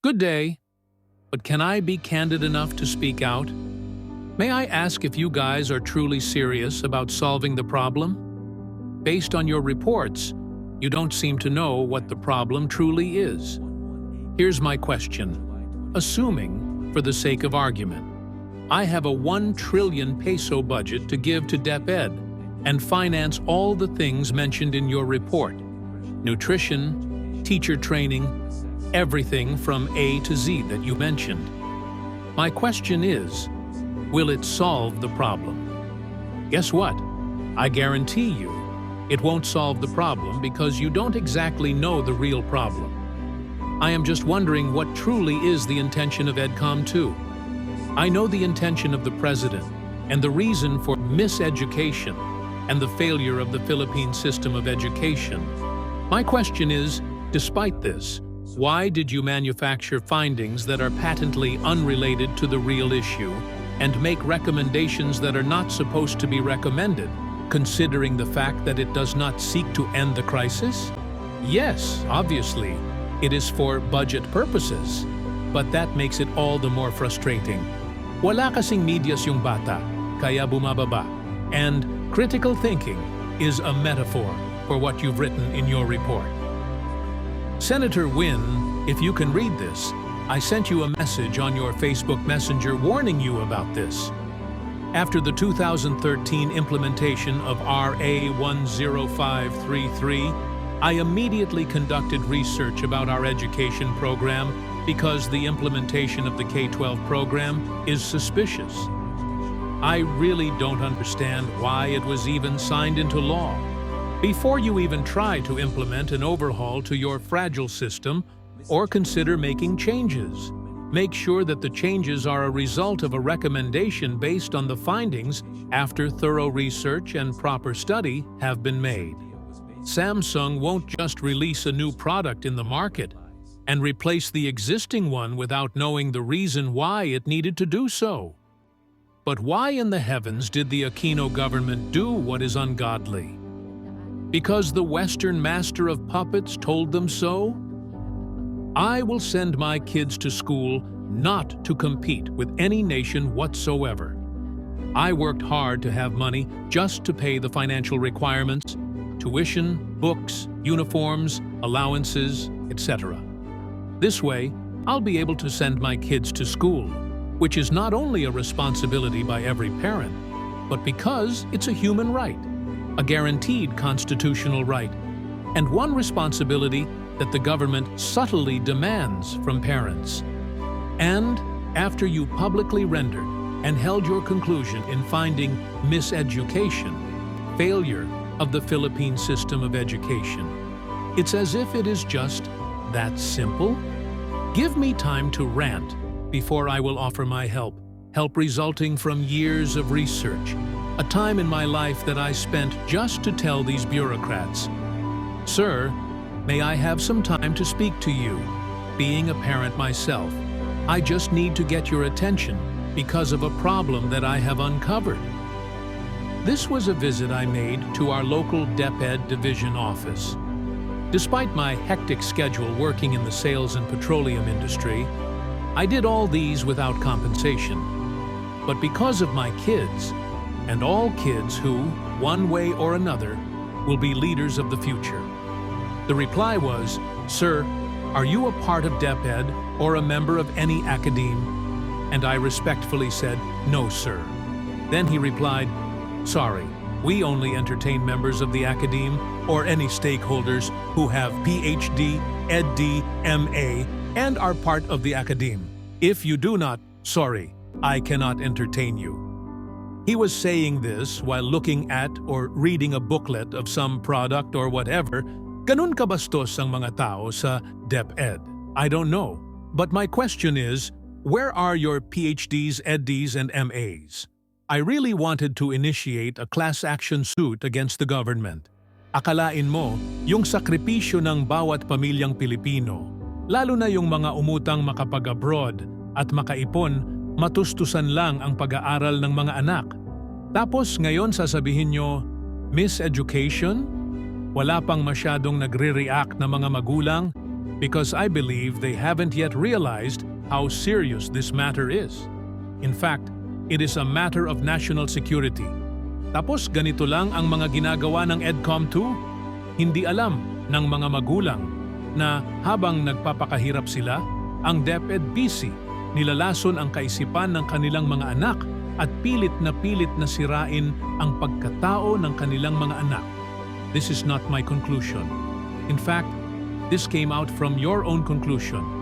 Good day, but can I be candid enough to speak out? May I ask if you guys are truly serious about solving the problem? Based on your reports, you don't seem to know what the problem truly is. Here's my question. Assuming, for the sake of argument, I have a 1 trillion peso budget to give to DepEd and finance all the things mentioned in your report: nutrition, teacher training, everything from A to Z that you mentioned. My question is, will it solve the problem? Guess what? I guarantee you, it won't solve the problem because you don't exactly know the real problem. I am just wondering what truly is the intention of Edcom 2. I know the intention of the president and the reason for miseducation and the failure of the Philippine system of education. My question is, despite this, why did you manufacture findings that are patently unrelated to the real issue and make recommendations that are not supposed to be recommended, considering the fact that it does not seek to end the crisis? Yes, obviously, it is for budget purposes, but that makes it all the more frustrating. Wala kasing medyas yung bata, kaya bumababa. And critical thinking is a metaphor for what you've written in your report. Senator Win, if you can read this, I sent you a message on your Facebook Messenger warning you about this. After the 2013 implementation of RA 10533, I immediately conducted research about our education program because the implementation of the K-12 program is suspicious. I really don't understand why it was even signed into law. Before you even try to implement an overhaul to your fragile system or consider making changes, make sure that the changes are a result of a recommendation based on the findings after thorough research and proper study have been made. Samsung won't just release a new product in the market and replace the existing one without knowing the reason why it needed to do so. But why in the heavens did the Aquino government do what is ungodly? Because the Western master of puppets told them so? I will send my kids to school not to compete with any nation whatsoever. I worked hard to have money just to pay the financial requirements, tuition, books, uniforms, allowances, etc. This way, I'll be able to send my kids to school, which is not only a responsibility by every parent, but because it's a human right, a guaranteed constitutional right, and one responsibility that the government subtly demands from parents. And after you publicly rendered and held your conclusion in finding miseducation, failure of the Philippine system of education, it's as if it is just that simple? Give me time to rant before I will offer my help resulting from years of research, a time in my life that I spent just to tell these bureaucrats. Sir, may I have some time to speak to you? Being a parent myself, I just need to get your attention because of a problem that I have uncovered. This was a visit I made to our local DepEd division office. Despite my hectic schedule working in the sales and petroleum industry, I did all these without compensation. But because of my kids, and all kids who, one way or another, will be leaders of the future. The reply was, "Sir, are you a part of DepEd or a member of any academe?" And I respectfully said, "No, sir." Then he replied, "Sorry, we only entertain members of the academe or any stakeholders who have PhD, EdD, MA, and are part of the academe. If you do not, sorry, I cannot entertain you." He was saying this while looking at or reading a booklet of some product or whatever. Ganun kabastos ang mga tao sa DepEd. I don't know. But my question is, where are your PhDs, EdDs, and MAs? I really wanted to initiate a class action suit against the government. Akalain mo, yung sakripisyo ng bawat pamilyang Pilipino, lalo na yung mga umutang makapag-abroad at makaipon, matustusan lang ang pag-aaral ng mga anak. Tapos ngayon sasabihin nyo, miseducation? Wala pang masyadong nagre-react na mga magulang? because I believe they haven't yet realized how serious this matter is. In fact, it is a matter of national security. Tapos ganito lang ang mga ginagawa ng Edcom 2? Hindi alam ng mga magulang na habang nagpapakahirap sila, ang DepEd busy, nilalason ang kaisipan ng kanilang mga anak at pilit na sirain ang pagkatao ng kanilang mga anak. This is not my conclusion. In fact, this came out from your own conclusion.